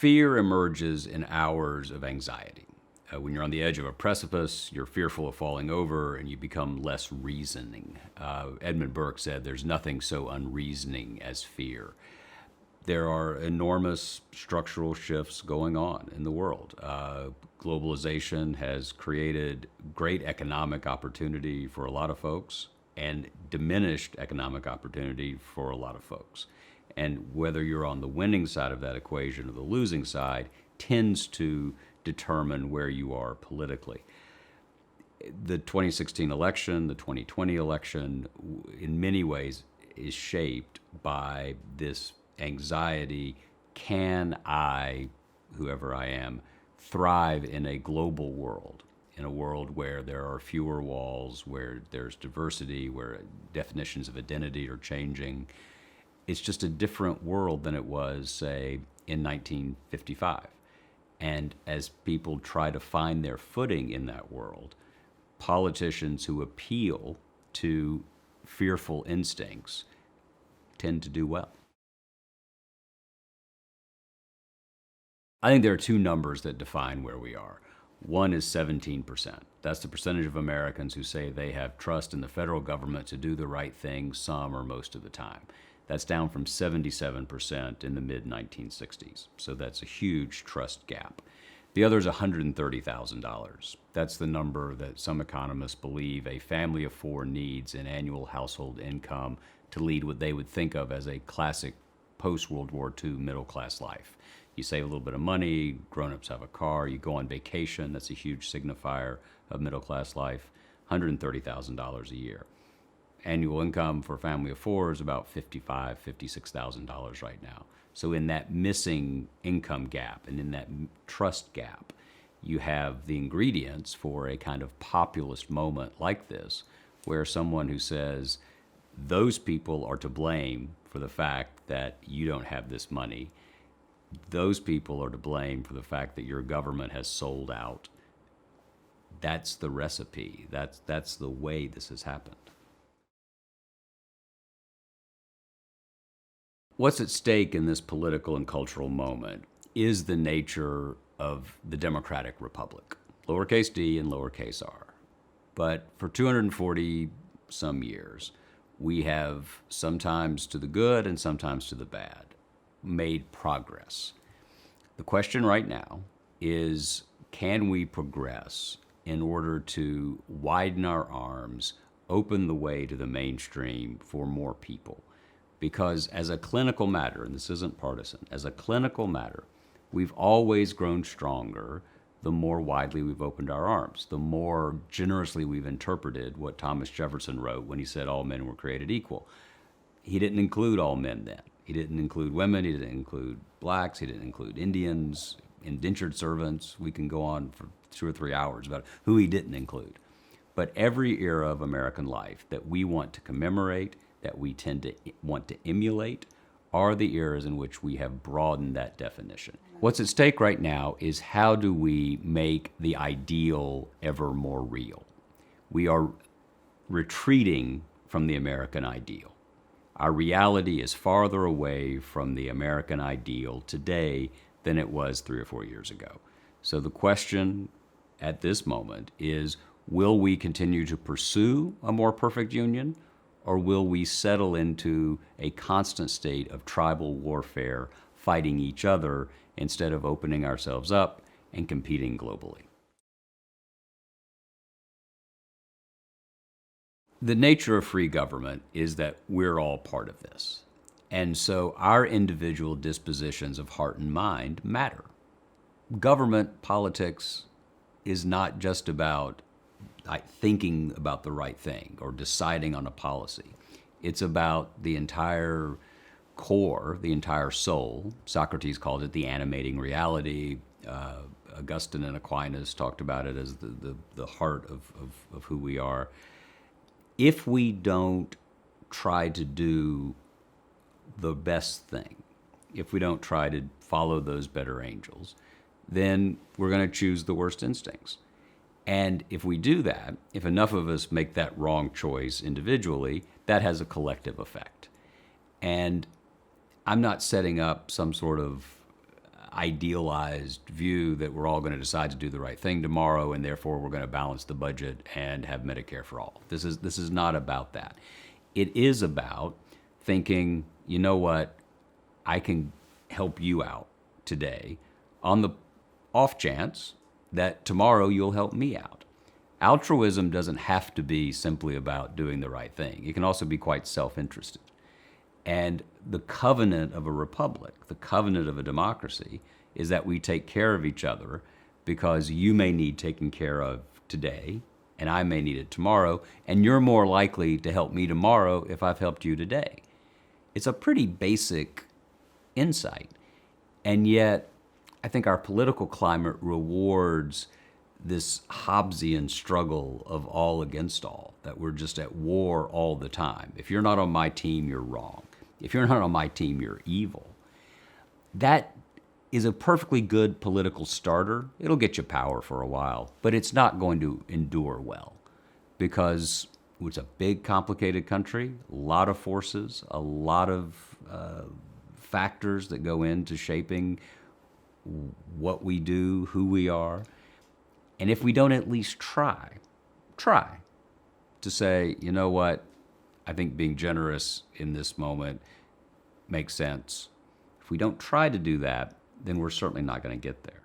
Fear emerges in hours of anxiety. When you're on the edge of a precipice, you're fearful of falling over, and you become less reasoning. Edmund Burke said, "There's nothing so unreasoning as fear." There are enormous structural shifts going on in the world. Globalization has created great economic opportunity for a lot of folks and diminished economic opportunity for a lot of folks. And whether you're on the winning side of that equation or the losing side tends to determine where you are politically. The 2016 election, the 2020 election, in many ways is shaped by this anxiety. Can I, whoever I am, thrive in a global world, in a world where there are fewer walls, where there's diversity, where definitions of identity are changing? It's just a different world than it was, say, in 1955. And as people try to find their footing in that world, politicians who appeal to fearful instincts tend to do well. I think there are two numbers that define where we are. One is 17%. That's the percentage of Americans who say they have trust in the federal government to do the right thing some or most of the time. That's down from 77% in the mid-1960s. So that's a huge trust gap. The other is $130,000. That's the number that some economists believe a family of four needs in annual household income to lead what they would think of as a classic post-World War II middle-class life. You save a little bit of money, grown-ups have a car, you go on vacation, that's a huge signifier of middle-class life, $130,000 a year. Annual income for a family of four is about $55,000, $56,000 right now. So in that missing income gap and in that trust gap, you have the ingredients for a kind of populist moment like this, where someone who says, those people are to blame for the fact that you don't have this money. Those people are to blame for the fact that your government has sold out. That's the recipe. That's the way this has happened. What's at stake in this political and cultural moment is the nature of the democratic republic, lowercase d and lowercase r. But for 240 some years, we have, sometimes to the good and sometimes to the bad, made progress. The question right now is, can we progress in order to widen our arms, open the way to the mainstream for more people? Because as a clinical matter, and this isn't partisan, as a clinical matter, we've always grown stronger the more widely we've opened our arms, the more generously we've interpreted what Thomas Jefferson wrote when he said all men were created equal. He didn't include all men then. He didn't include women, he didn't include blacks, he didn't include Indians, indentured servants. We can go on for 2 or 3 hours about who he didn't include. But every era of American life that we want to commemorate, that we tend to want to emulate, are the eras in which we have broadened that definition. What's at stake right now is, how do we make the ideal ever more real? We are retreating from the American ideal. Our reality is farther away from the American ideal today than it was 3 or 4 years ago. So the question at this moment is, will we continue to pursue a more perfect union, or will we settle into a constant state of tribal warfare, fighting each other instead of opening ourselves up and competing globally? The nature of free government is that we're all part of this. And so our individual dispositions of heart and mind matter. Government politics is not just about thinking about the right thing or deciding on a policy. It's about the entire core, the entire soul. Socrates called it the animating reality. Augustine and Aquinas talked about it as the heart of who we are. If we don't try to do the best thing, if we don't try to follow those better angels, then we're going to choose the worst instincts. And if we do that, if enough of us make that wrong choice individually, that has a collective effect. And I'm not setting up some sort of idealized view that we're all going to decide to do the right thing tomorrow, and therefore we're going to balance the budget and have Medicare for all. This is not about that. It is about thinking, you know what, I can help you out today on the off chance that tomorrow you'll help me out. Altruism doesn't have to be simply about doing the right thing. It can also be quite self-interested. And the covenant of a republic, the covenant of a democracy, is that we take care of each other because you may need taken care of today, and I may need it tomorrow, and you're more likely to help me tomorrow if I've helped you today. It's a pretty basic insight. And yet, I think our political climate rewards this Hobbesian struggle of all against all, that we're just at war all the time. If you're not on my team, you're wrong. If you're not on my team, you're evil. That is a perfectly good political starter. It'll get you power for a while, but it's not going to endure well because it's a big, complicated country, a lot of forces, a lot of factors that go into shaping what we do, who we are. And if we don't at least try to say, you know what, I think being generous in this moment makes sense. If we don't try to do that, then we're certainly not going to get there.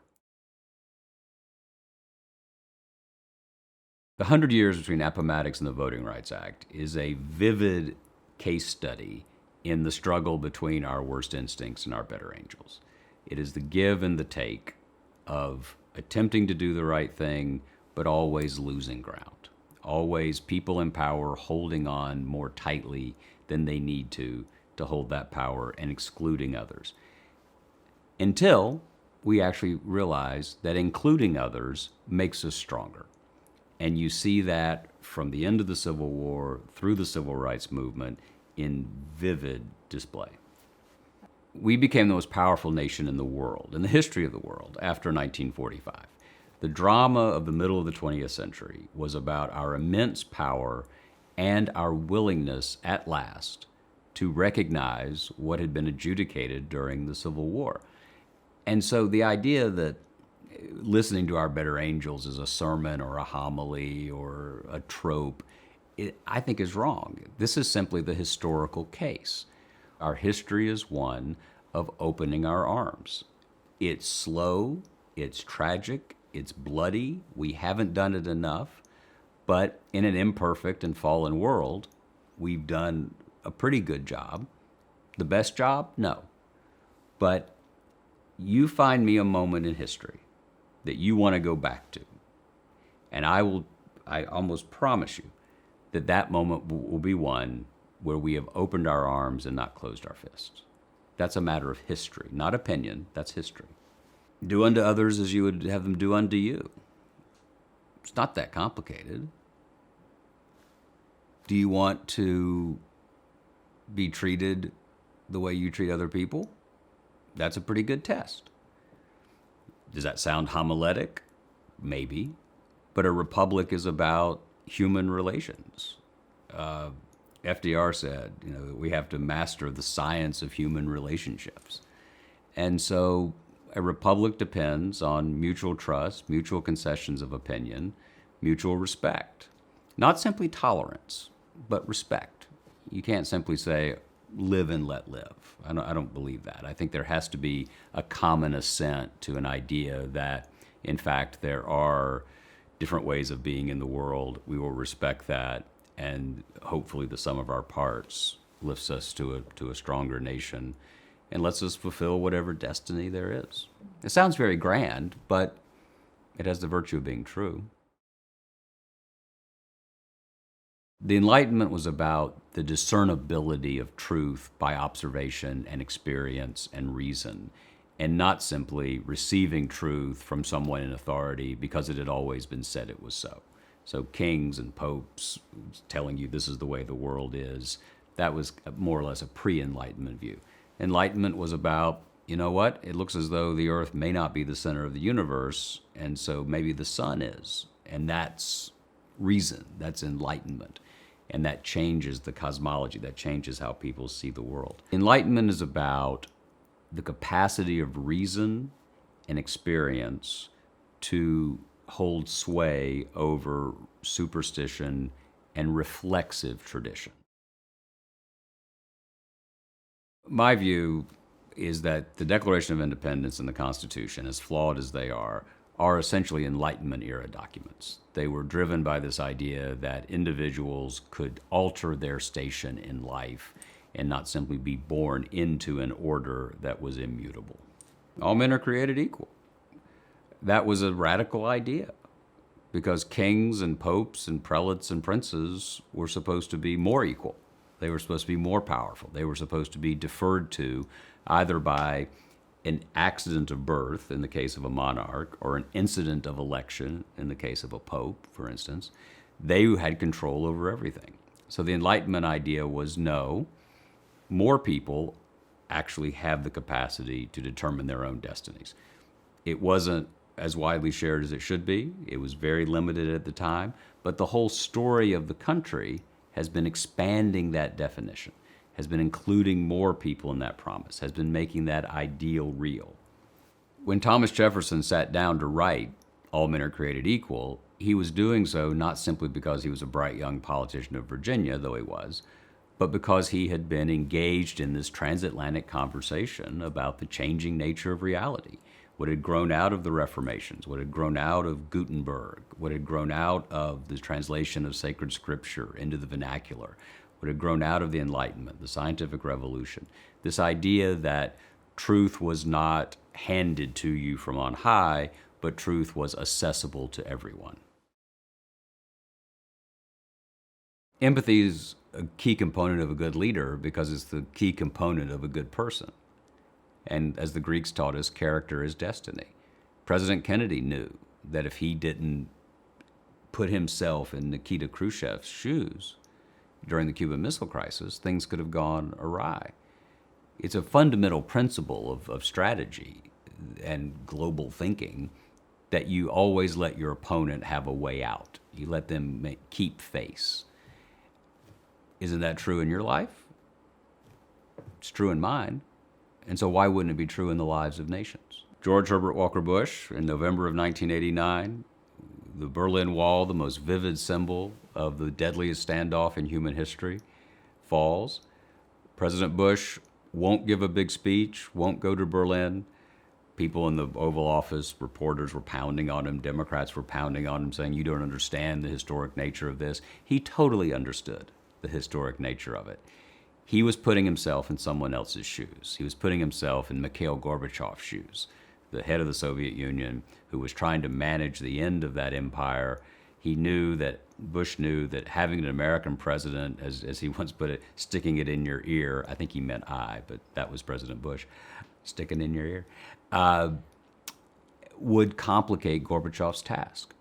The 100 years between Appomattox and the Voting Rights Act is a vivid case study in the struggle between our worst instincts and our better angels. It is the give and the take of attempting to do the right thing, but always losing ground. Always people in power holding on more tightly than they need to hold that power and excluding others. Until we actually realize that including others makes us stronger. And you see that from the end of the Civil War through the Civil Rights Movement in vivid display. We became the most powerful nation in the world, in the history of the world, after 1945. The drama of the middle of the 20th century was about our immense power and our willingness at last to recognize what had been adjudicated during the Civil War. And so the idea that listening to our better angels is a sermon or a homily or a trope, I think is wrong. This is simply the historical case. Our history is one of opening our arms. It's slow, it's tragic, it's bloody. We haven't done it enough, but in an imperfect and fallen world, we've done a pretty good job. The best job? No. But you find me a moment in history that you want to go back to, and I almost promise you that that moment will be one where we have opened our arms and not closed our fists. That's a matter of history, not opinion. That's history. Do unto others as you would have them do unto you. It's not that complicated. Do you want to be treated the way you treat other people? That's a pretty good test. Does that sound homiletic? Maybe. But a republic is about human relations. FDR said, we have to master the science of human relationships. And so a republic depends on mutual trust, mutual concessions of opinion, mutual respect. Not simply tolerance, but respect. You can't simply say, live and let live. I don't believe that. I think there has to be a common assent to an idea that, in fact, there are different ways of being in the world. We will respect that, and hopefully the sum of our parts lifts us to a stronger nation and lets us fulfill whatever destiny there is. It sounds very grand, but it has the virtue of being true. The Enlightenment was about the discernibility of truth by observation and experience and reason, and not simply receiving truth from someone in authority because it had always been said it was so. So kings and popes telling you this is the way the world is, that was more or less a pre-Enlightenment view. Enlightenment was about, you know what, it looks as though the earth may not be the center of the universe, and so maybe the sun is. And that's reason, that's enlightenment. And that changes the cosmology, that changes how people see the world. Enlightenment is about the capacity of reason and experience to hold sway over superstition and reflexive tradition. My view is that the Declaration of Independence and the Constitution, as flawed as they are essentially Enlightenment Era documents. They were driven by this idea that individuals could alter their station in life and not simply be born into an order that was immutable. All men are created equal. That was a radical idea because kings and popes and prelates and princes were supposed to be more equal. They were supposed to be more powerful. They were supposed to be deferred to either by an accident of birth in the case of a monarch or an incident of election in the case of a pope, for instance. They had control over everything. So the Enlightenment idea was no, more people actually have the capacity to determine their own destinies. It wasn't as widely shared as it should be. It was very limited at the time. But the whole story of the country has been expanding that definition, has been including more people in that promise, has been making that ideal real. When Thomas Jefferson sat down to write All Men Are Created Equal, he was doing so not simply because he was a bright young politician of Virginia, though he was, but because he had been engaged in this transatlantic conversation about the changing nature of reality, what had grown out of the Reformations, what had grown out of Gutenberg, what had grown out of the translation of sacred scripture into the vernacular, what had grown out of the Enlightenment, the scientific revolution. This idea that truth was not handed to you from on high, but truth was accessible to everyone. Empathy is a key component of a good leader because it's the key component of a good person. And as the Greeks taught us, character is destiny. President Kennedy knew that if he didn't put himself in Nikita Khrushchev's shoes during the Cuban Missile Crisis, things could have gone awry. It's a fundamental principle of strategy and global thinking that you always let your opponent have a way out. You let them keep face. Isn't that true in your life? It's true in mine. And so why wouldn't it be true in the lives of nations? George Herbert Walker Bush, in November of 1989, the Berlin Wall, the most vivid symbol of the deadliest standoff in human history, falls. President Bush won't give a big speech, won't go to Berlin. People in the Oval Office, reporters were pounding on him, Democrats were pounding on him, saying, you don't understand the historic nature of this. He totally understood the historic nature of it. He was putting himself in someone else's shoes. He was putting himself in Mikhail Gorbachev's shoes, the head of the Soviet Union, who was trying to manage the end of that empire. Bush knew that having an American president, as he once put it, sticking it in your ear, I think he meant but that was President Bush, sticking in your ear, would complicate Gorbachev's task.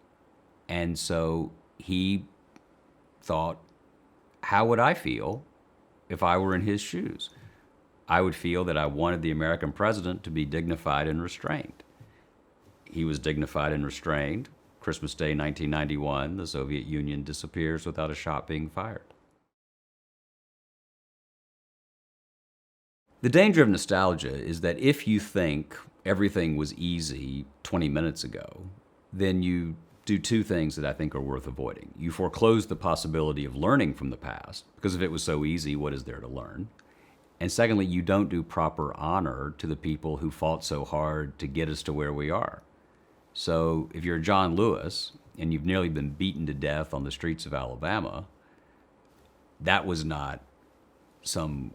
And so he thought, how would I feel if I were in his shoes? I would feel that I wanted the American president to be dignified and restrained. He was dignified and restrained. Christmas Day, 1991, the Soviet Union disappears without a shot being fired. The danger of nostalgia is that if you think everything was easy 20 minutes ago, then you do two things that I think are worth avoiding. You foreclose the possibility of learning from the past, because if it was so easy, what is there to learn? And secondly, you don't do proper honor to the people who fought so hard to get us to where we are. So if you're John Lewis and you've nearly been beaten to death on the streets of Alabama, that was not some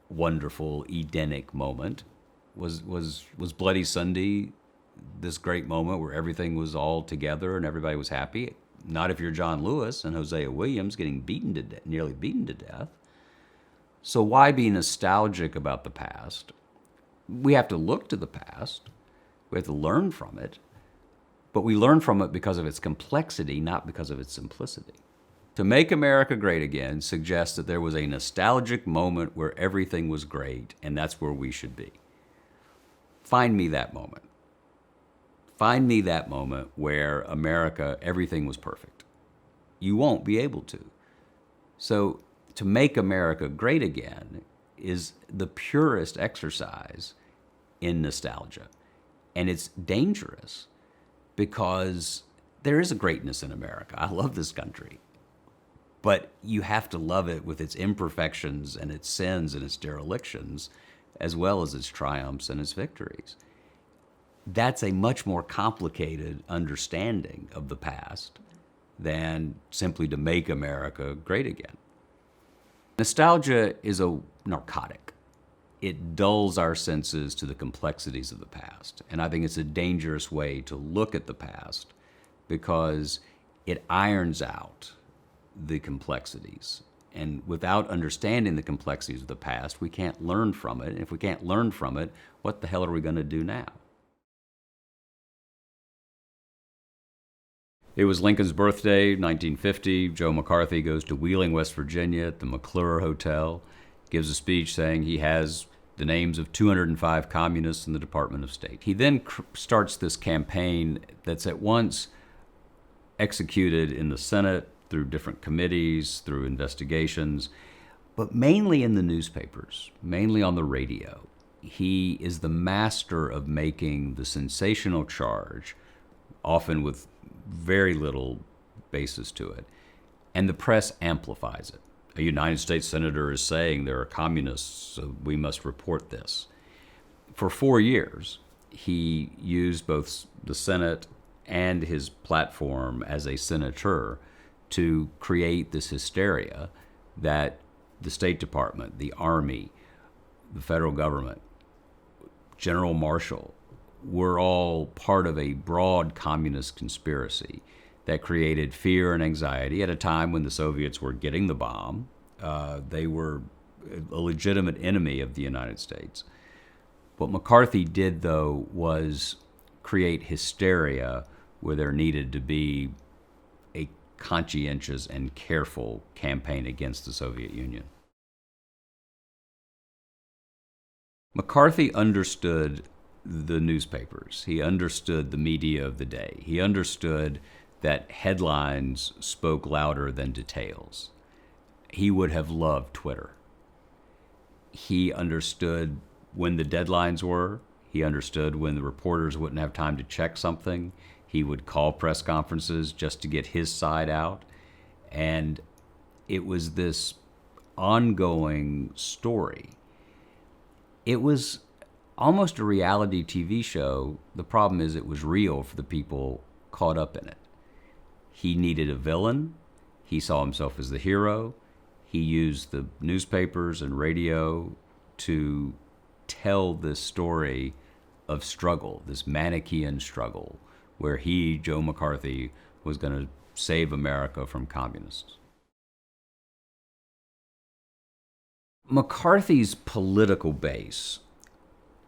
wonderful Edenic moment. Was Bloody Sunday this great moment where everything was all together and everybody was happy? Not if you're John Lewis and Hosea Williams getting nearly beaten to death. So why be nostalgic about the past? We have to look to the past. We have to learn from it. But we learn from it because of its complexity, not because of its simplicity. To make America great again suggests that there was a nostalgic moment where everything was great, and that's where we should be. Find me that moment. Find me that moment where America, everything was perfect. You won't be able to. So to make America great again is the purest exercise in nostalgia. And it's dangerous because there is a greatness in America. I love this country. But you have to love it with its imperfections and its sins and its derelictions, as well as its triumphs and its victories. That's a much more complicated understanding of the past than simply to make America great again. Nostalgia is a narcotic. It dulls our senses to the complexities of the past. And I think it's a dangerous way to look at the past because it irons out the complexities. And without understanding the complexities of the past, we can't learn from it. And if we can't learn from it, what the hell are we going to do now? It was Lincoln's birthday, 1950. Joe McCarthy goes to Wheeling, West Virginia at the McClure Hotel, gives a speech saying he has the names of 205 communists in the Department of State. He then starts this campaign that's at once executed in the Senate through different committees, through investigations, but mainly in the newspapers, mainly on the radio. He is the master of making the sensational charge, often with very little basis to it, and the press amplifies it. A United States senator is saying there are communists, so we must report this. For 4 years, he used both the Senate and his platform as a senator to create this hysteria that the State Department, the Army, the federal government, General Marshall, were all part of a broad communist conspiracy that created fear and anxiety at a time when the Soviets were getting the bomb. They were a legitimate enemy of the United States. What McCarthy did, though, was create hysteria where there needed to be a conscientious and careful campaign against the Soviet Union. McCarthy understood the newspapers. He understood the media of the day. He understood that headlines spoke louder than details. He would have loved Twitter. He understood when the deadlines were. He understood when the reporters wouldn't have time to check something. He would call press conferences just to get his side out. And it was this ongoing story. It was almost a reality TV show. The problem is it was real for the people caught up in it. He needed a villain. He saw himself as the hero. He used the newspapers and radio to tell this story of struggle, this Manichaean struggle, where he, Joe McCarthy, was going to save America from communists. McCarthy's political base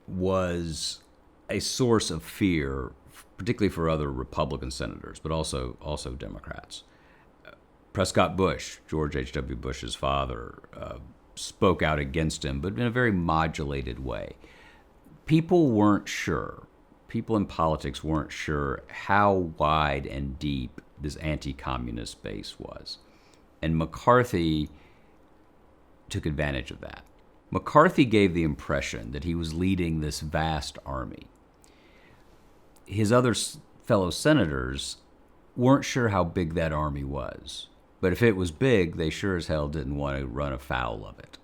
was a source of fear, particularly for other Republican senators, but also Democrats. Prescott Bush, George H.W. Bush's father, spoke out against him, but in a very modulated way. People weren't sure. People in politics weren't sure how wide and deep this anti-communist base was. And McCarthy took advantage of that. McCarthy gave the impression that he was leading this vast army. His other fellow senators weren't sure how big that army was. But if it was big, they sure as hell didn't want to run afoul of it,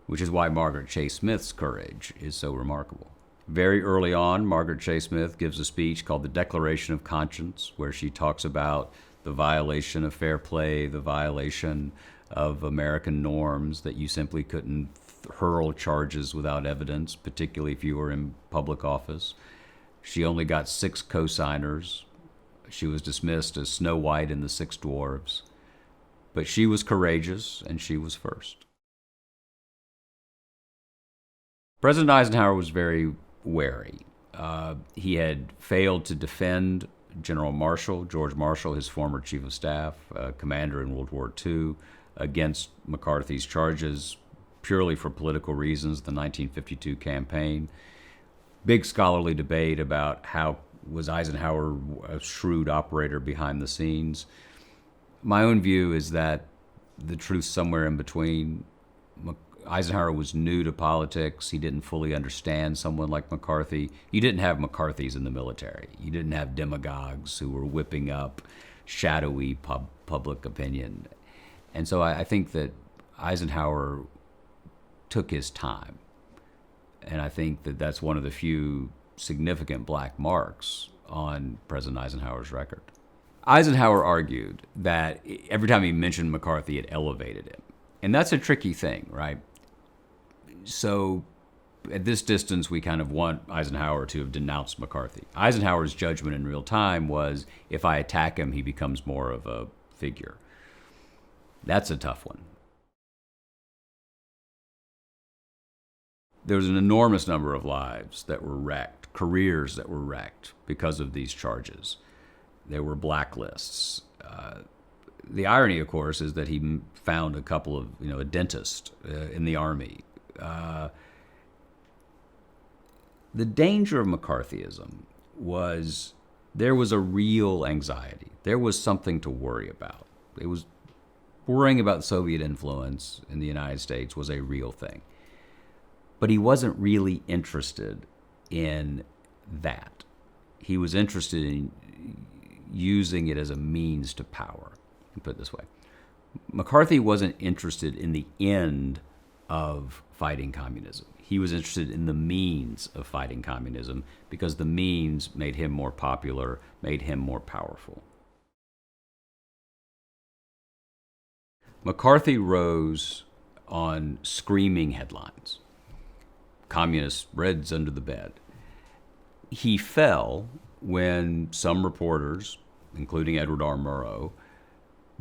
which is why Margaret Chase Smith's courage is so remarkable. Very early on, Margaret Chase Smith gives a speech called the Declaration of Conscience, where she talks about the violation of fair play, the violation of American norms, that you simply couldn't hurl charges without evidence, particularly if you were in public office. She only got 6 co-signers. She was dismissed as Snow White and the 6 Dwarfs. But she was courageous, and she was first. President Eisenhower was very wary. He had failed to defend General Marshall, George Marshall, his former chief of staff, commander in World War II, against McCarthy's charges purely for political reasons, the 1952 campaign. Big scholarly debate about how was Eisenhower a shrewd operator behind the scenes. My own view is that the truth's somewhere in between. Eisenhower was new to politics. He didn't fully understand someone like McCarthy. You didn't have McCarthys in the military. You didn't have demagogues who were whipping up shadowy public opinion. And so I think that Eisenhower took his time. And I think that that's one of the few significant black marks on President Eisenhower's record. Eisenhower argued that every time he mentioned McCarthy, it elevated him. And that's a tricky thing, right? So at this distance, we kind of want Eisenhower to have denounced McCarthy. Eisenhower's judgment in real time was, if I attack him, he becomes more of a figure. That's a tough one. There was an enormous number of lives that were wrecked, careers that were wrecked because of these charges. There were blacklists. The irony, of course, is that he found a couple of, a dentist in the Army. The danger of McCarthyism was there was a real anxiety. There was something to worry about. It was worrying about Soviet influence in the United States was a real thing. But he wasn't really interested in that. He was interested in using it as a means to power, put it this way. McCarthy wasn't interested in the end of fighting communism. He was interested in the means of fighting communism because the means made him more popular, made him more powerful. McCarthy rose on screaming headlines. Communist Reds under the bed. He fell when some reporters, including Edward R. Murrow,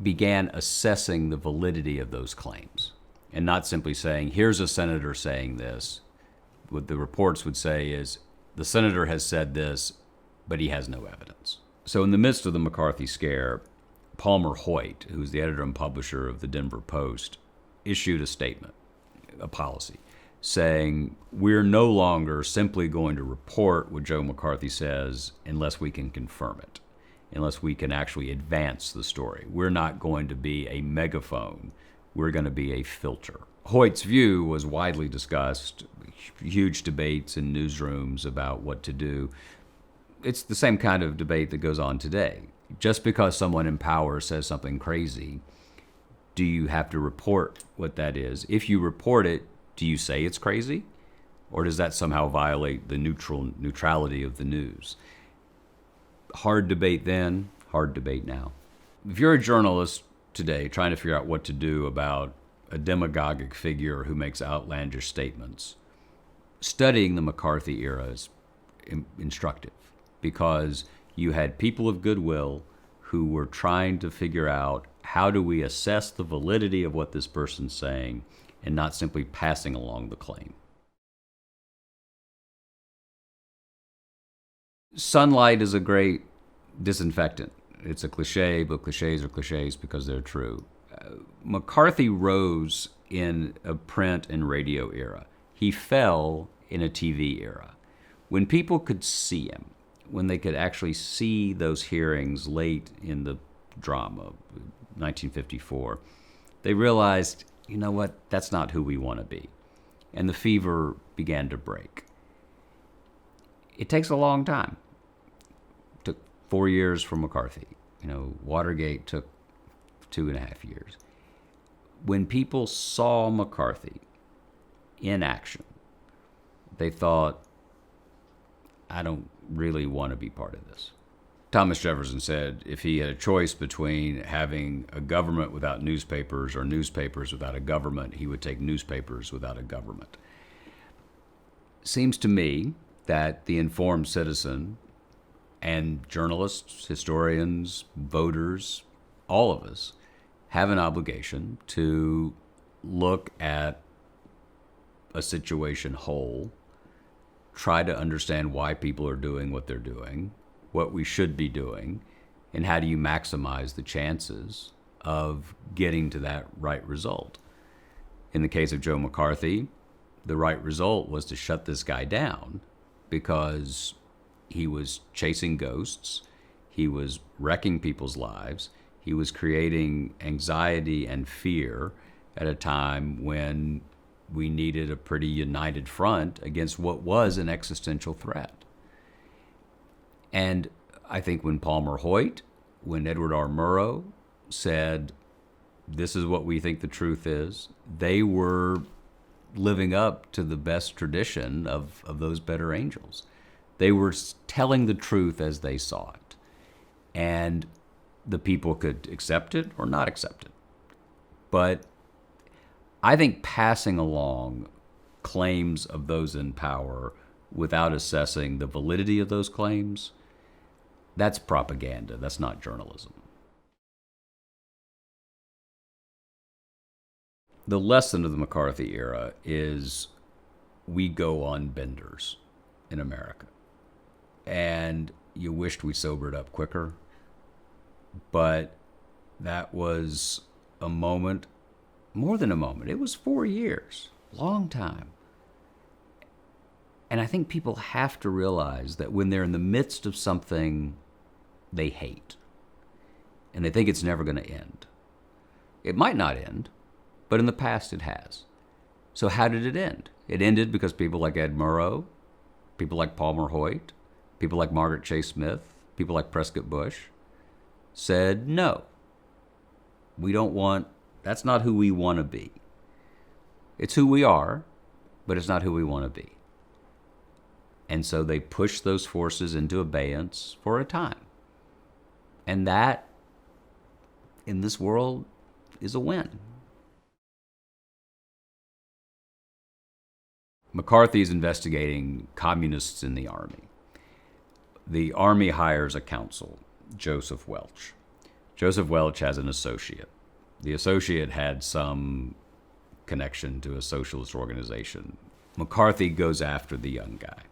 began assessing the validity of those claims and not simply saying, here's a senator saying this. What the reports would say is, the senator has said this, but he has no evidence. So in the midst of the McCarthy scare, Palmer Hoyt, who's the editor and publisher of the Denver Post, issued a statement, a policy, saying, we're no longer simply going to report what Joe McCarthy says unless we can confirm it, unless we can actually advance the story. We're not going to be a megaphone. We're going to be a filter. Hoyt's view was widely discussed, huge debates in newsrooms about what to do. It's the same kind of debate that goes on today. Just because someone in power says something crazy, do you have to report what that is? If you report it, do you say it's crazy? Or does that somehow violate the neutrality of the news? Hard debate then, hard debate now. If you're a journalist today trying to figure out what to do about a demagogic figure who makes outlandish statements, studying the McCarthy era is instructive because you had people of goodwill who were trying to figure out, how do we assess the validity of what this person's saying and not simply passing along the claim. Sunlight is a great disinfectant. It's a cliche, but cliches are cliches because they're true. McCarthy rose in a print and radio era. He fell in a TV era. When people could see him, when they could actually see those hearings late in the drama, 1954, they realized, you know what, that's not who we want to be. And the fever began to break. It takes a long time. It took 4 years for McCarthy. Watergate took 2.5 years. When people saw McCarthy in action, they thought, I don't really want to be part of this. Thomas Jefferson said if he had a choice between having a government without newspapers or newspapers without a government, he would take newspapers without a government. Seems to me that the informed citizen and journalists, historians, voters, all of us have an obligation to look at a situation whole, try to understand why people are doing what they're doing, what we should be doing, and how do you maximize the chances of getting to that right result. In the case of Joe McCarthy, the right result was to shut this guy down because he was chasing ghosts, he was wrecking people's lives, he was creating anxiety and fear at a time when we needed a pretty united front against what was an existential threat. And I think when Palmer Hoyt, when Edward R. Murrow said, this is what we think the truth is, they were living up to the best tradition of those better angels. They were telling the truth as they saw it. And the people could accept it or not accept it. But I think passing along claims of those in power without assessing the validity of those claims, that's propaganda. That's not journalism. The lesson of the McCarthy era is we go on benders in America. And you wished we sobered up quicker. But that was a moment, more than a moment. It was 4 years, long time. And I think people have to realize that when they're in the midst of something they hate, and they think it's never going to end, it might not end, but in the past it has. So how did it end? It ended because people like Ed Murrow, people like Palmer Hoyt, people like Margaret Chase Smith, people like Prescott Bush said, no, we don't want, that's not who we want to be. It's who we are, but it's not who we want to be. And so they pushed those forces into abeyance for a time. And that, in this world, is a win. McCarthy is investigating communists in the Army. The Army hires a counsel, Joseph Welch. Joseph Welch has an associate. The associate had some connection to a socialist organization. McCarthy goes after the young guy.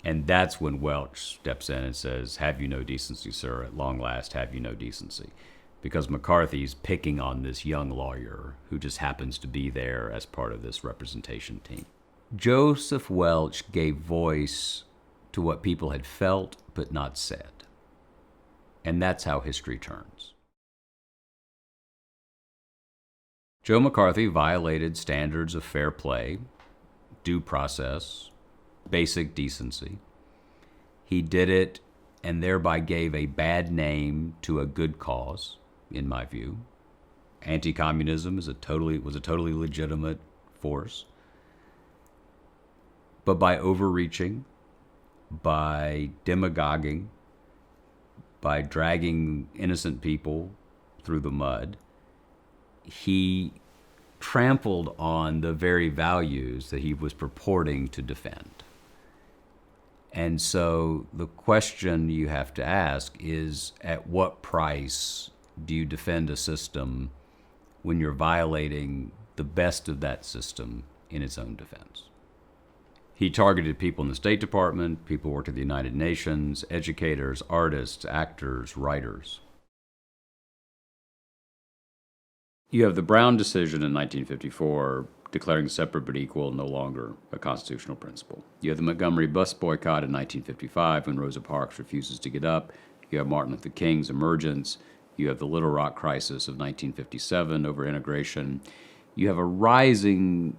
And that's when Welch steps in and says, have you no decency, sir? At long last, have you no decency? Because McCarthy's picking on this young lawyer who just happens to be there as part of this representation team. Joseph Welch gave voice to what people had felt but not said. And that's how history turns. Joe McCarthy violated standards of fair play, due process, basic decency. He did it and thereby gave a bad name to a good cause, in my view. Anti-communism was a totally legitimate force. But by overreaching, by demagoguing, by dragging innocent people through the mud, he trampled on the very values that he was purporting to defend. And so the question you have to ask is, at what price do you defend a system when you're violating the best of that system in its own defense? He targeted people in the State Department, people who worked at the United Nations, educators, artists, actors, writers. You have the Brown decision in 1954 declaring separate but equal no longer a constitutional principle. You have the Montgomery bus boycott in 1955 when Rosa Parks refuses to get up. You have Martin Luther King's emergence. You have the Little Rock crisis of 1957 over integration. You have a rising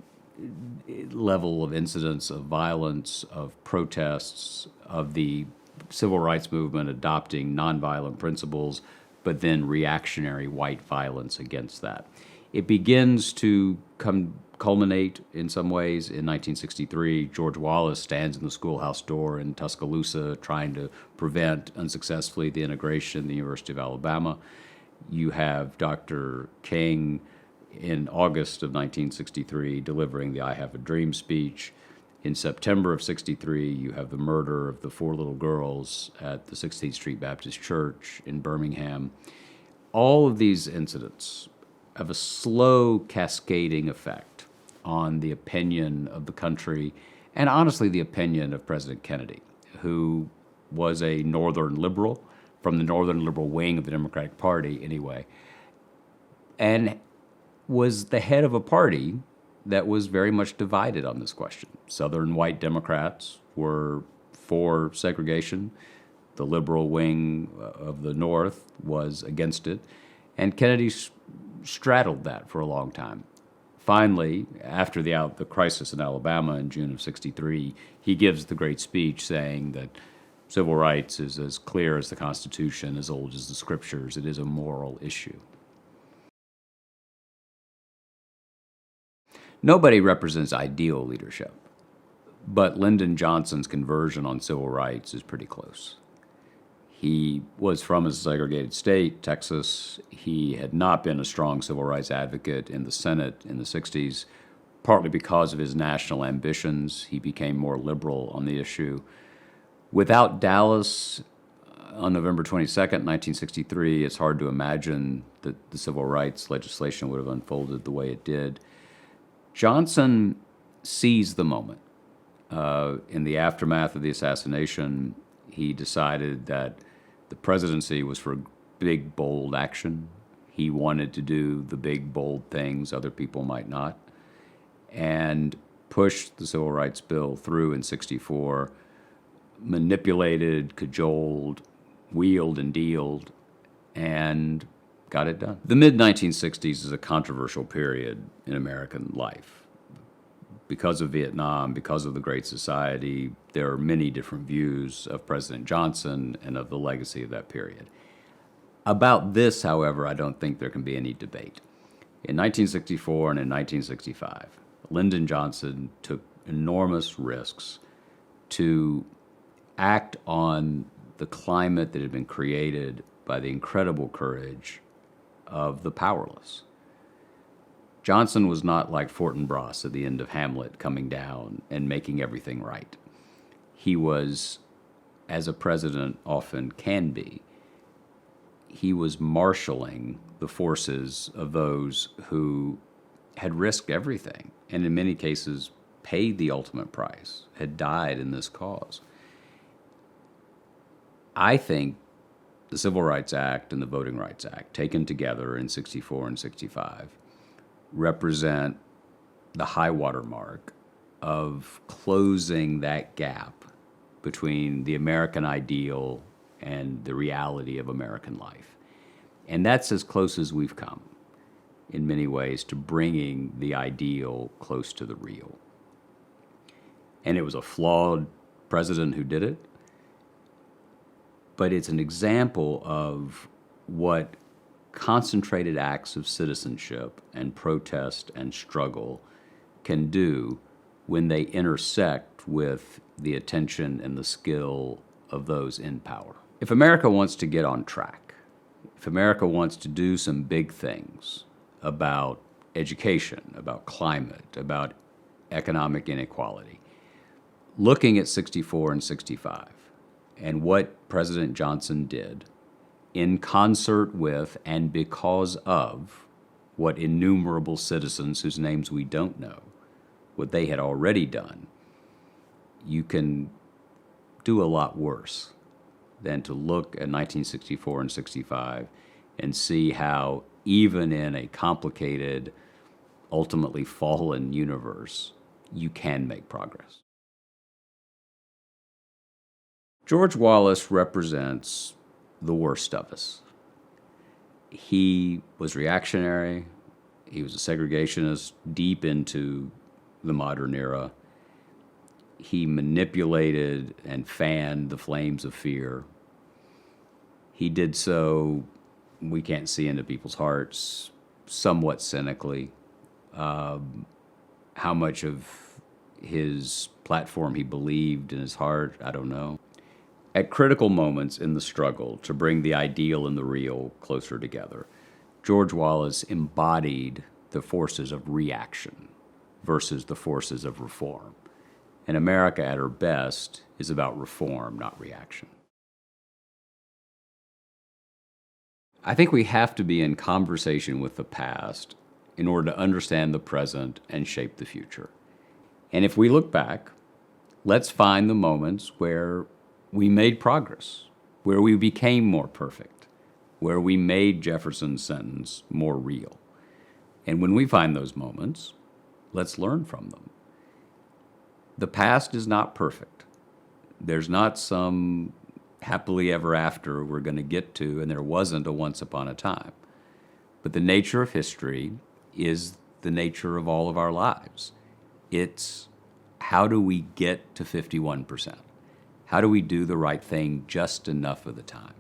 level of incidents of violence, of protests, of the civil rights movement adopting nonviolent principles, but then reactionary white violence against that. It begins to culminate in some ways in 1963. George Wallace stands in the schoolhouse door in Tuscaloosa trying to prevent unsuccessfully the integration in the University of Alabama. You have Dr. King in August of 1963 delivering the I Have a Dream speech. In September of 63, you have the murder of the 4 little girls at the 16th Street Baptist Church in Birmingham. All of these incidents have a slow cascading effect on the opinion of the country and honestly the opinion of President Kennedy, who was a Northern liberal, from the Northern liberal wing of the Democratic Party anyway, and was the head of a party that was very much divided on this question. Southern white Democrats were for segregation. The liberal wing of the North was against it. And Kennedy straddled that for a long time. Finally, after the crisis in Alabama in June of '63, he gives the great speech saying that civil rights is as clear as the Constitution, as old as the Scriptures. It is a moral issue. Nobody represents ideal leadership, but Lyndon Johnson's conversion on civil rights is pretty close. He was from a segregated state, Texas. He had not been a strong civil rights advocate in the Senate in the 60s, partly because of his national ambitions. He became more liberal on the issue. Without Dallas, on November 22nd, 1963, it's hard to imagine that the civil rights legislation would have unfolded the way it did. Johnson seized the moment. In the aftermath of the assassination, he decided that the presidency was for big, bold action. He wanted to do the big, bold things other people might not, and pushed the Civil Rights Bill through in '64, manipulated, cajoled, wheeled and dealed, and got it done. The mid-1960s is a controversial period in American life. Because of Vietnam, because of the Great Society, there are many different views of President Johnson and of the legacy of that period. About this, however, I don't think there can be any debate. In 1964 and in 1965, Lyndon Johnson took enormous risks to act on the climate that had been created by the incredible courage of the powerless. Johnson was not like Fortinbras at the end of Hamlet coming down and making everything right. He was, as a president often can be, he was marshaling the forces of those who had risked everything and in many cases paid the ultimate price, had died in this cause. I think the Civil Rights Act and the Voting Rights Act, taken together in '64 and '65, represent the high water mark of closing that gap between the American ideal and the reality of American life. And that's as close as we've come, in many ways, to bringing the ideal close to the real. And it was a flawed president who did it, but it's an example of what concentrated acts of citizenship and protest and struggle can do when they intersect with the attention and the skill of those in power. If America wants to get on track, if America wants to do some big things about education, about climate, about economic inequality, looking at '64 and '65 and what President Johnson did in concert with and because of what innumerable citizens whose names we don't know, what they had already done, you can do a lot worse than to look at 1964 and '65 and see how even in a complicated, ultimately fallen universe, you can make progress. George Wallace represents the worst of us. He was reactionary. He was a segregationist deep into the modern era. He manipulated and fanned the flames of fear. He did so, we can't see into people's hearts, somewhat cynically. How much of his platform he believed in his heart, I don't know. At critical moments in the struggle to bring the ideal and the real closer together, George Wallace embodied the forces of reaction versus the forces of reform. And America at her best is about reform, not reaction. I think we have to be in conversation with the past in order to understand the present and shape the future. And if we look back, let's find the moments where we made progress, where we became more perfect, where we made Jefferson's sentence more real. And when we find those moments, let's learn from them. The past is not perfect. There's not some happily ever after we're going to get to, and there wasn't a once upon a time. But the nature of history is the nature of all of our lives. It's how do we get to 51%? How do we do the right thing just enough of the time?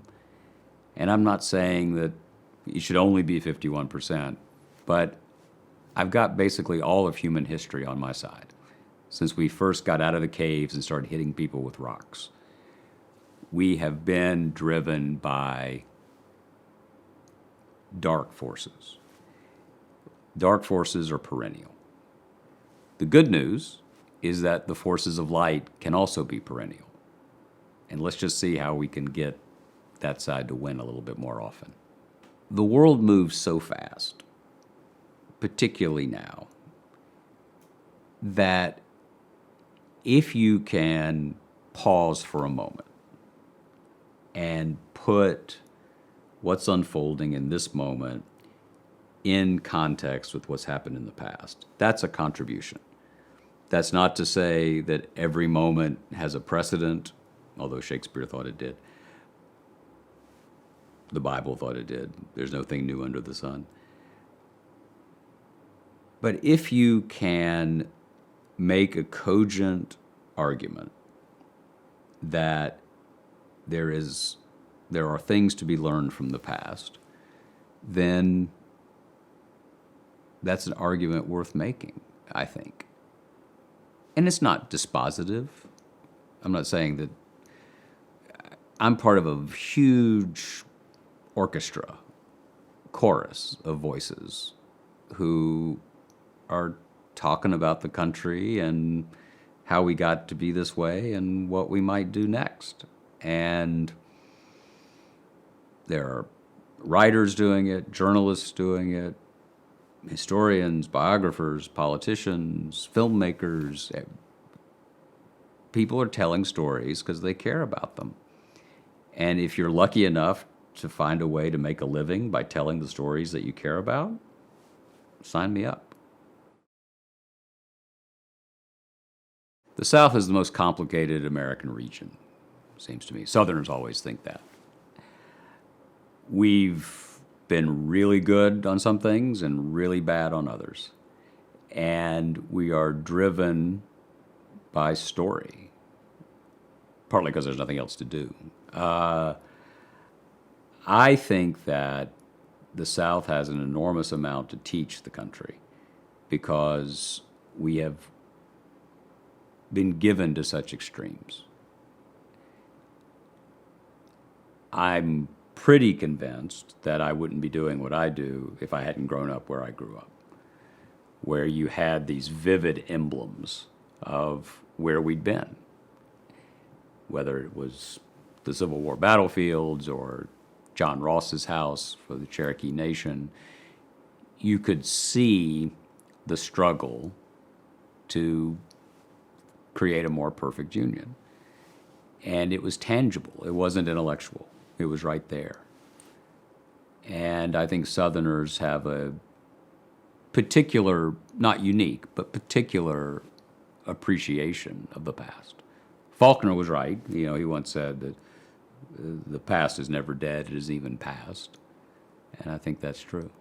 And I'm not saying that it should only be 51%, but I've got basically all of human history on my side since we first got out of the caves and started hitting people with rocks. We have been driven by dark forces. Dark forces are perennial. The good news is that the forces of light can also be perennial. And let's just see how we can get that side to win a little bit more often. The world moves so fast, particularly now, that if you can pause for a moment and put what's unfolding in this moment in context with what's happened in the past, that's a contribution. That's not to say that every moment has a precedent, although Shakespeare thought it did. The Bible thought it did. There's nothing new under the sun. But if you can make a cogent argument that there are things to be learned from the past, then that's an argument worth making, I think. And it's not dispositive. I'm not saying that I'm part of a huge orchestra, chorus of voices who are talking about the country and how we got to be this way and what we might do next. And there are writers doing it, journalists doing it, historians, biographers, politicians, filmmakers. People are telling stories because they care about them. And if you're lucky enough to find a way to make a living by telling the stories that you care about, sign me up. The South is the most complicated American region, seems to me. Southerners always think that. We've been really good on some things and really bad on others. And we are driven by story, partly because there's nothing else to do. I think that the South has an enormous amount to teach the country because we have been given to such extremes. I'm pretty convinced that I wouldn't be doing what I do if I hadn't grown up where I grew up, where you had these vivid emblems of where we'd been, whether it was the Civil War battlefields or John Ross's house for the Cherokee Nation. You could see the struggle to create a more perfect union. And it was tangible. It wasn't intellectual. It was right there. And I think Southerners have a particular, not unique, but particular appreciation of the past. Faulkner was right. He once said that the past is never dead, it is even past. And I think that's true.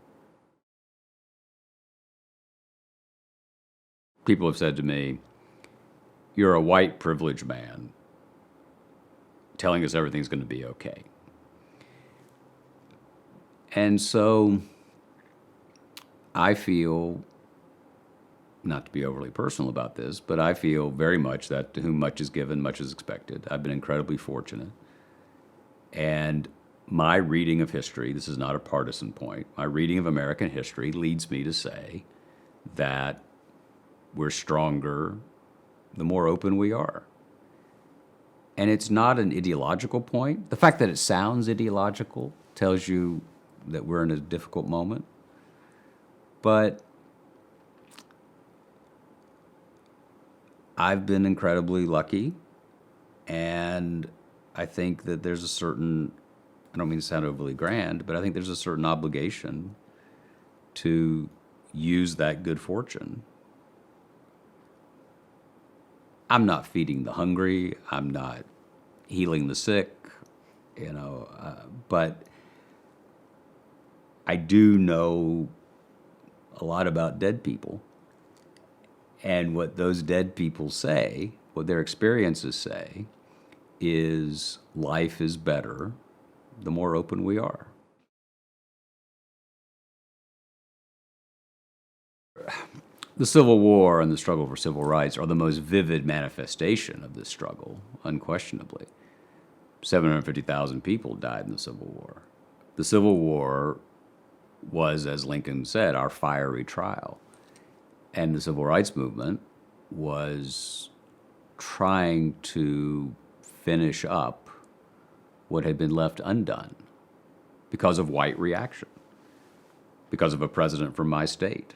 People have said to me, you're a white privileged man telling us everything's going to be okay. And so I feel, not to be overly personal about this, but I feel very much that to whom much is given, much is expected. I've been incredibly fortunate. And my reading of history, this is not a partisan point, my reading of American history leads me to say that we're stronger the more open we are. And it's not an ideological point. The fact that it sounds ideological tells you that we're in a difficult moment. But I've been incredibly lucky, and I think that there's a certain, I don't mean to sound overly grand, but I think there's a certain obligation to use that good fortune. I'm not feeding the hungry, I'm not healing the sick, but I do know a lot about dead people. And what those dead people say, what their experiences say, is life is better the more open we are. The Civil War and the struggle for civil rights are the most vivid manifestation of this struggle, unquestionably. 750,000 people died in the Civil War. The Civil War was, as Lincoln said, our fiery trial. And the Civil Rights Movement was trying to finish up what had been left undone because of white reaction, because of a president from my state,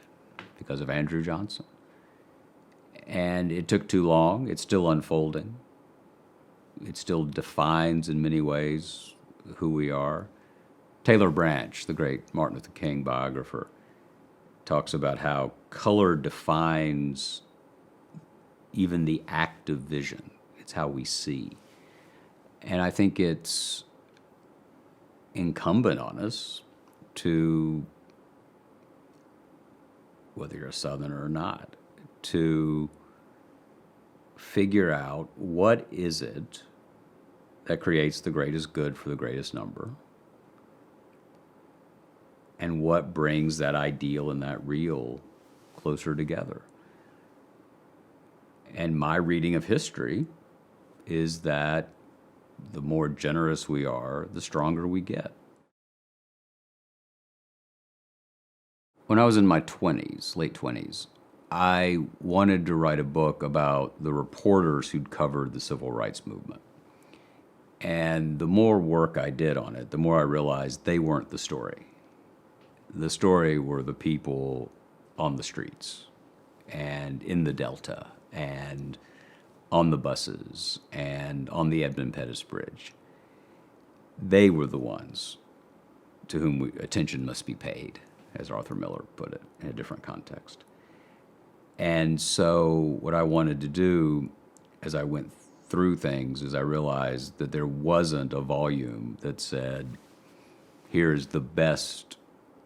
because of Andrew Johnson. And it took too long. It's still unfolding. It still defines in many ways who we are. Taylor Branch, the great Martin Luther King biographer, talks about how color defines even the act of vision. It's how we see. And I think it's incumbent on us to, whether you're a Southerner or not, to figure out what is it that creates the greatest good for the greatest number, and what brings that ideal and that real closer together. And my reading of history is that the more generous we are, the stronger we get. When I was in my 20s, late 20s, I wanted to write a book about the reporters who'd covered the civil rights movement. And the more work I did on it, the more I realized they weren't the story. The story were the people on the streets and in the Delta and on the buses and on the Edmund Pettus Bridge. They were the ones to whom attention must be paid, as Arthur Miller put it in a different context. And so what I wanted to do as I went through things is I realized that there wasn't a volume that said, here's the best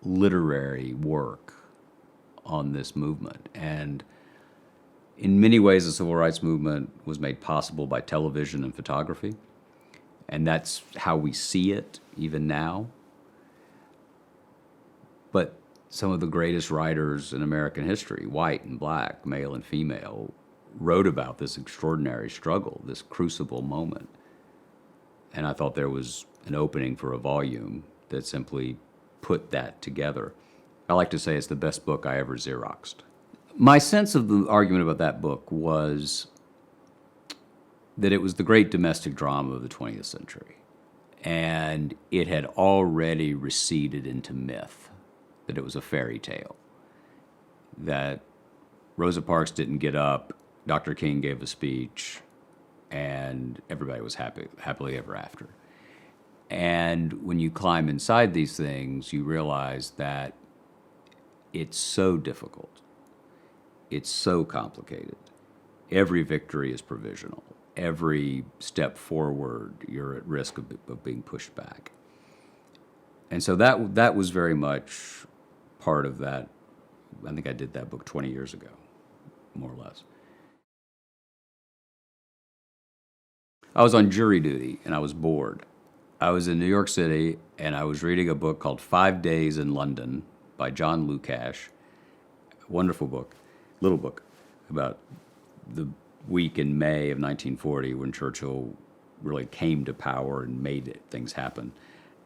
literary work on this movement. And in many ways, the civil rights movement was made possible by television and photography. And that's how we see it even now. But some of the greatest writers in American history, white and black, male and female, wrote about this extraordinary struggle, this crucible moment. And I thought there was an opening for a volume that simply put that together. I like to say it's the best book I ever Xeroxed. My sense of the argument about that book was that it was the great domestic drama of the 20th century. And it had already receded into myth, that it was a fairy tale, that Rosa Parks didn't get up, Dr. King gave a speech, and everybody was happily ever after. And when you climb inside these things, you realize that it's so difficult. It's so complicated. Every victory is provisional. Every step forward, you're at risk of being pushed back. And so that was very much part of that. I think I did that book 20 years ago, more or less. I was on jury duty, and I was bored. I was in New York City, and I was reading a book called 5 Days in London by John Lukacs. Wonderful book, little book, about the week in May of 1940 when Churchill really came to power and made things happen.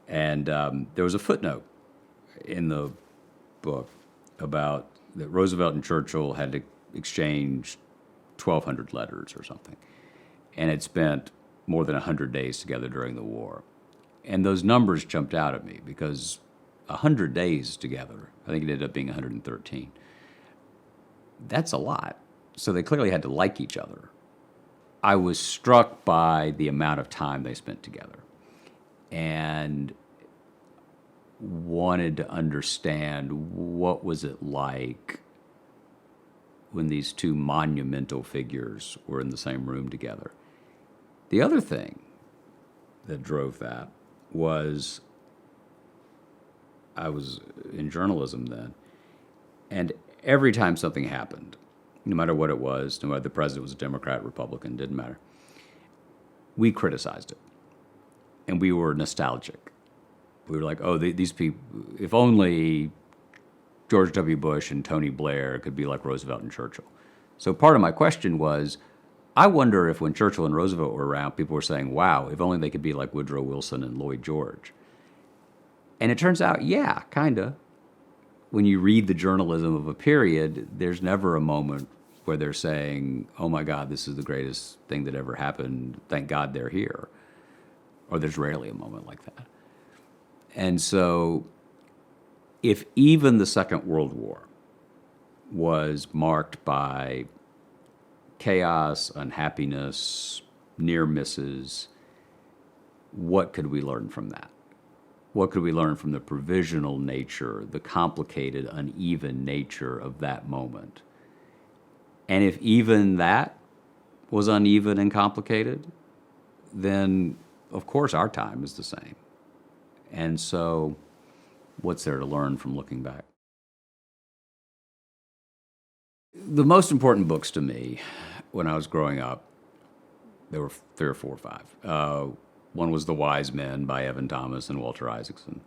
And there was a footnote in the book about that Roosevelt and Churchill had to exchange 1,200 letters or something, and had spent more than 100 days together during the war. And those numbers jumped out at me because 100 days together, I think it ended up being 113. That's a lot. So they clearly had to like each other. I was struck by the amount of time they spent together and wanted to understand what was it like when these two monumental figures were in the same room together. The other thing that drove that was I was in journalism then, And every time something happened, no matter what it was, no matter the president was a Democrat, Republican, didn't matter, we criticized it. And we were nostalgic. We were like, oh, these people, if only George W. Bush and Tony Blair could be like Roosevelt and Churchill. So part of my question was, I wonder if when Churchill and Roosevelt were around, people were saying, wow, if only they could be like Woodrow Wilson and Lloyd George. And it turns out, yeah, kind of. When you read the journalism of a period, there's never a moment where they're saying, oh my God, this is the greatest thing that ever happened. Thank God they're here. Or there's rarely a moment like that. And so if even the Second World War was marked by chaos, unhappiness, near misses, what could we learn from that? What could we learn from the provisional nature, the complicated, uneven nature of that moment? And if even that was uneven and complicated, then of course our time is the same. And so what's there to learn from looking back? The most important books to me when I was growing up, there were 3 or 4 or 5. One was The Wise Men by Evan Thomas and Walter Isaacson.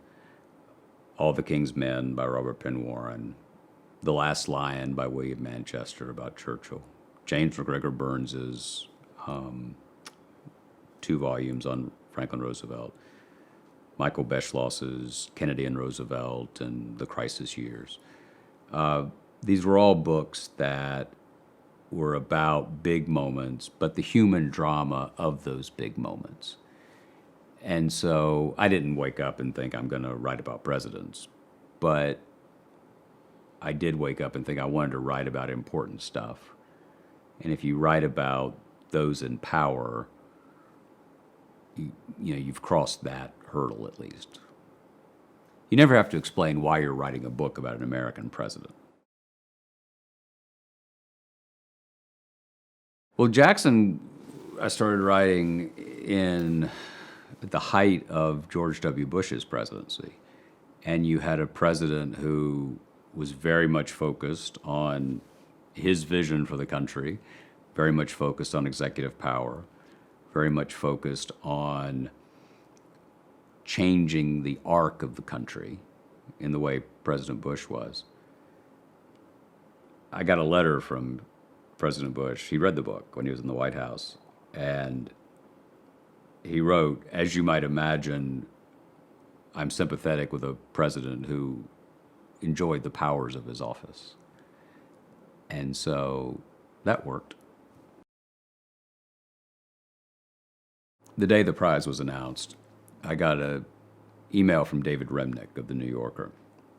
All the King's Men by Robert Penn Warren. The Last Lion by William Manchester about Churchill. James McGregor Burns's 2 volumes on Franklin Roosevelt. Michael Beschloss's Kennedy and Roosevelt and The Crisis Years. These were all books that were about big moments, but the human drama of those big moments. And so I didn't wake up and think I'm going to write about presidents, but I did wake up and think I wanted to write about important stuff. And if you write about those in power, you've crossed that hurdle at least. You never have to explain why you're writing a book about an American president. Well, Jackson, I started writing in the height of George W. Bush's presidency. And you had a president who was very much focused on his vision for the country, very much focused on executive power, very much focused on changing the arc of the country in the way President Bush was. I got a letter from President Bush. He read the book when he was in the White House, and he wrote, as you might imagine, I'm sympathetic with a president who enjoyed the powers of his office. And so that worked. The day the prize was announced, I got an email from David Remnick of The New Yorker,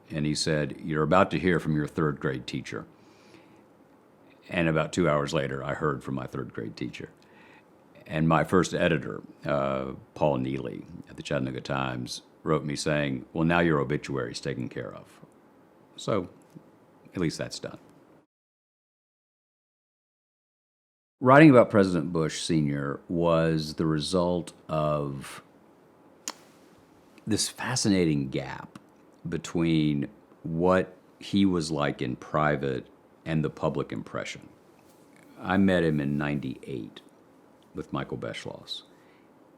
and he said, you're about to hear from your 3rd grade teacher. And about 2 hours later, I heard from my 3rd grade teacher. And my first editor, Paul Neely at the Chattanooga Times, wrote me saying, well, now your obituary is taken care of. So at least that's done. Writing about President Bush Sr. was the result of this fascinating gap between what he was like in private and the public impression. I met him in '98 with Michael Beschloss,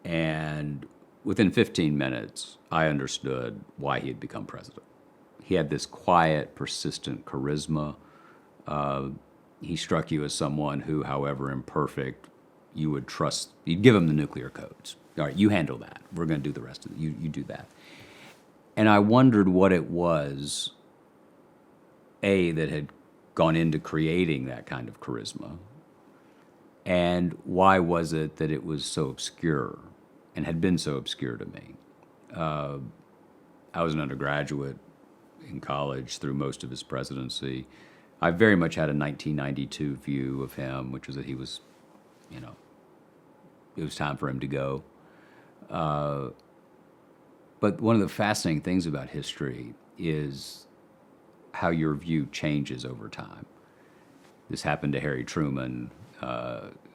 and within 15 minutes, I understood why he had become president. He had this quiet, persistent charisma. He struck you as someone who, however imperfect, you would trust. You'd give him the nuclear codes. All right, you handle that. We're going to do the rest of it. You do that. And I wondered what it was, that had gone into creating that kind of charisma, and why was it that it was so obscure and had been so obscure to me. I was an undergraduate in college through most of his presidency. I very much had a 1992 view of him, which was that he was, it was time for him to go. But one of the fascinating things about history is how your view changes over time. This happened to Harry Truman.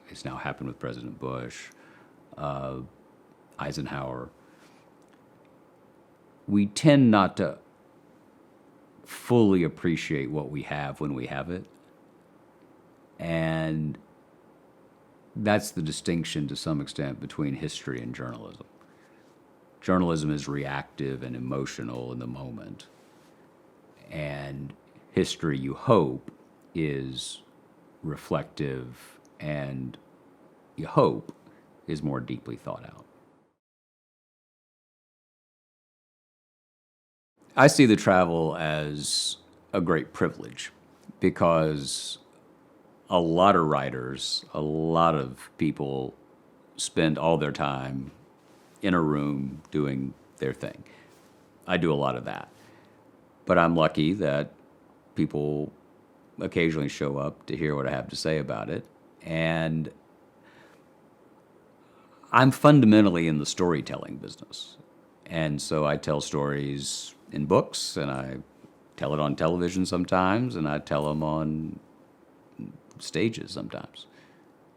It's now happened with President Bush, Eisenhower. We tend not to fully appreciate what we have when we have it. And that's the distinction to some extent between history and journalism. Journalism is reactive and emotional in the moment. And history, you hope, is reflective and, you hope, is more deeply thought out. I see the travel as a great privilege because a lot of writers, a lot of people spend all their time in a room doing their thing. I do a lot of that. But I'm lucky that people occasionally show up to hear what I have to say about it. And I'm fundamentally in the storytelling business. And so I tell stories in books, and I tell it on television sometimes, and I tell them on stages sometimes.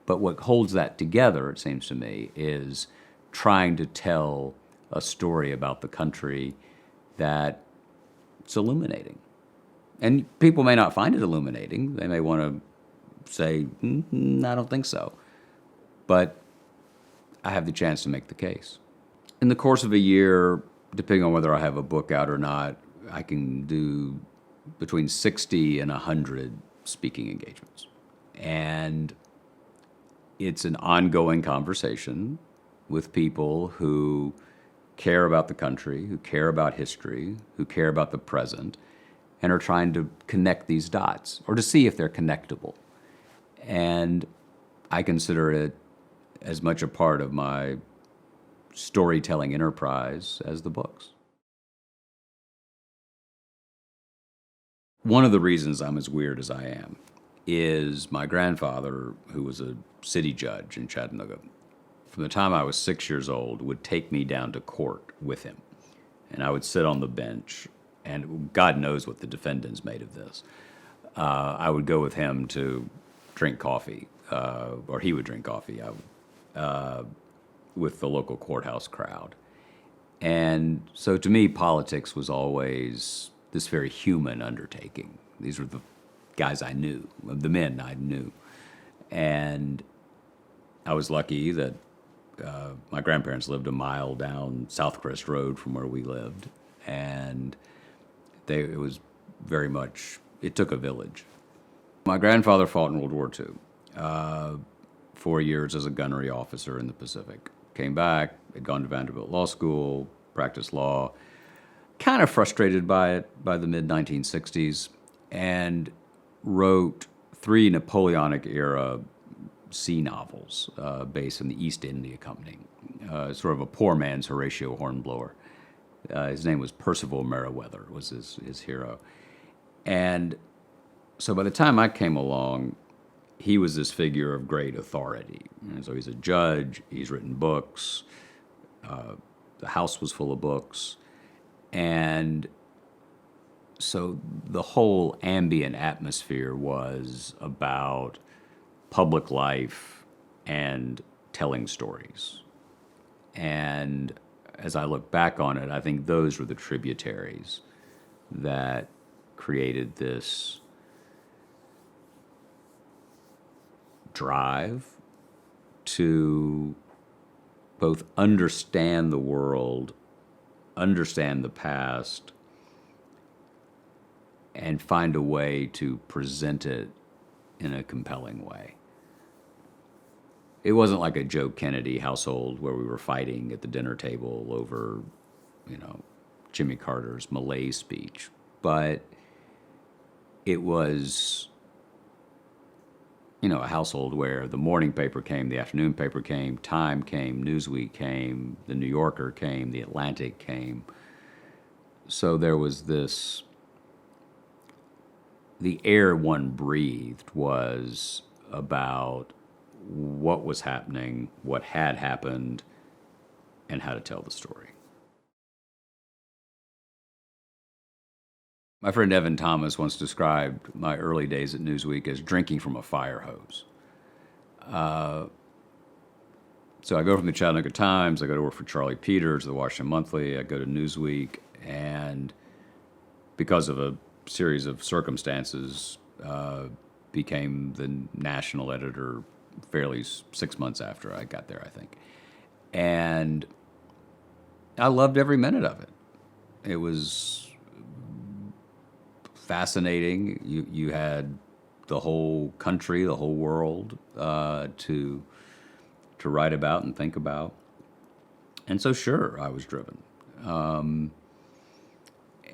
But what holds that together, it seems to me, is trying to tell a story about the country that it's illuminating. And people may not find it illuminating. They may want to say, I don't think so. But I have the chance to make the case. In the course of a year, depending on whether I have a book out or not, I can do between 60 and 100 speaking engagements. And it's an ongoing conversation with people who care about the country, who care about history, who care about the present, and are trying to connect these dots or to see if they're connectable. And I consider it as much a part of my storytelling enterprise as the books. One of the reasons I'm as weird as I am is my grandfather, who was a city judge in Chattanooga, from the time I was 6 years old, would take me down to court with him. And I would sit on the bench, and God knows what the defendants made of this. I would go with him to drink coffee, or he would drink coffee with the local courthouse crowd. And so to me, politics was always this very human undertaking. These were the guys I knew, the men I knew. And I was lucky that my grandparents lived a mile down Southcrest Road from where we lived. And it was very much, it took a village. My grandfather fought in World War II, 4 years as a gunnery officer in the Pacific. Came back, had gone to Vanderbilt Law School, practiced law, kind of frustrated by it by the mid-1960s, and wrote 3 Napoleonic-era sea novels based on the East India Company, sort of a poor man's Horatio Hornblower. His name was Percival Meriwether, was his hero. And so by the time I came along, he was this figure of great authority. And so he's a judge, he's written books, the house was full of books, and so the whole ambient atmosphere was about public life and telling stories. And as I look back on it, I think those were the tributaries that created this drive to both understand the world, understand the past, and find a way to present it in a compelling way. It wasn't like a Joe Kennedy household where we were fighting at the dinner table over, Jimmy Carter's Malay speech, but it was, a household where the morning paper came, the afternoon paper came, Time came, Newsweek came, the New Yorker came, the Atlantic came. So there was this, the air one breathed was about what was happening, what had happened, and how to tell the story. My friend Evan Thomas once described my early days at Newsweek as drinking from a fire hose. So I go from the Chattanooga Times, I go to work for Charlie Peters, the Washington Monthly, I go to Newsweek, and because of a series of circumstances, became the national editor fairly 6 months after I got there, I think. And I loved every minute of it. It was fascinating. You had the whole country, the whole world to write about and think about. And so, sure, I was driven.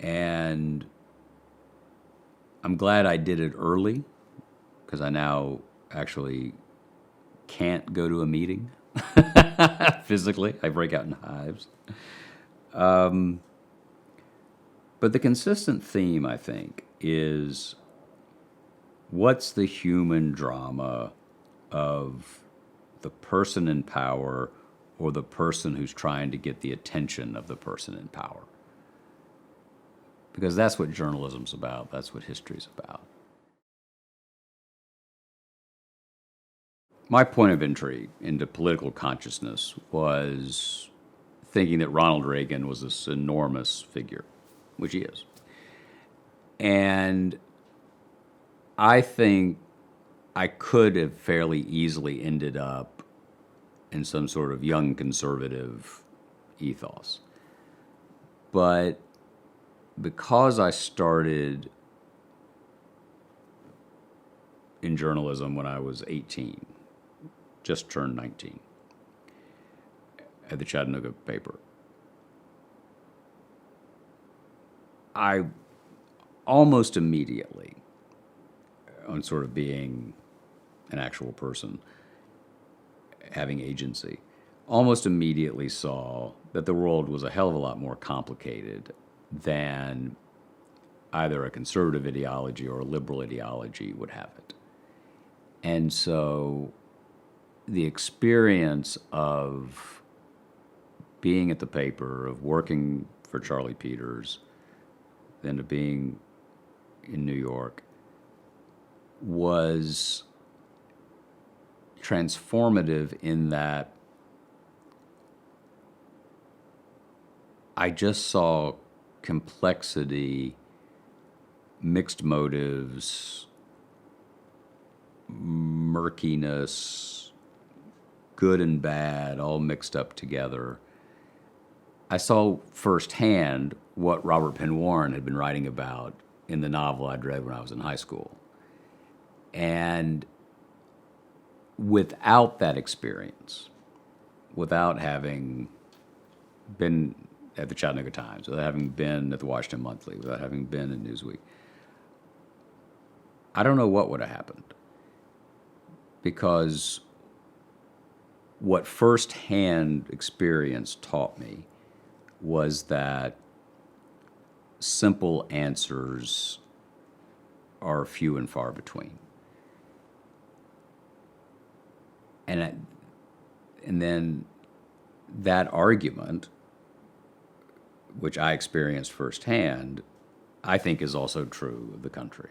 And I'm glad I did it early, because I now actually can't go to a meeting physically. I break out in hives. But the consistent theme, I think, is what's the human drama of the person in power or the person who's trying to get the attention of the person in power? Because that's what journalism's about. That's what history's about. My point of entry into political consciousness was thinking that Ronald Reagan was this enormous figure, which he is. And I think I could have fairly easily ended up in some sort of young conservative ethos. But because I started in journalism when I was 18, just turned 19, at the Chattanooga paper, I almost immediately, on sort of being an actual person, having agency, almost immediately saw that the world was a hell of a lot more complicated than either a conservative ideology or a liberal ideology would have it. And so the experience of being at the paper, of working for Charlie Peters, then to being in New York, was transformative in that I just saw complexity, mixed motives, murkiness, good and bad, all mixed up together. I saw firsthand what Robert Penn Warren had been writing about in the novel I'd read when I was in high school. And without that experience, without having been at the Chattanooga Times, without having been at the Washington Monthly, without having been in Newsweek, I don't know what would have happened. Because what firsthand experience taught me was that simple answers are few and far between. And then that argument, which I experienced firsthand, I think is also true of the country.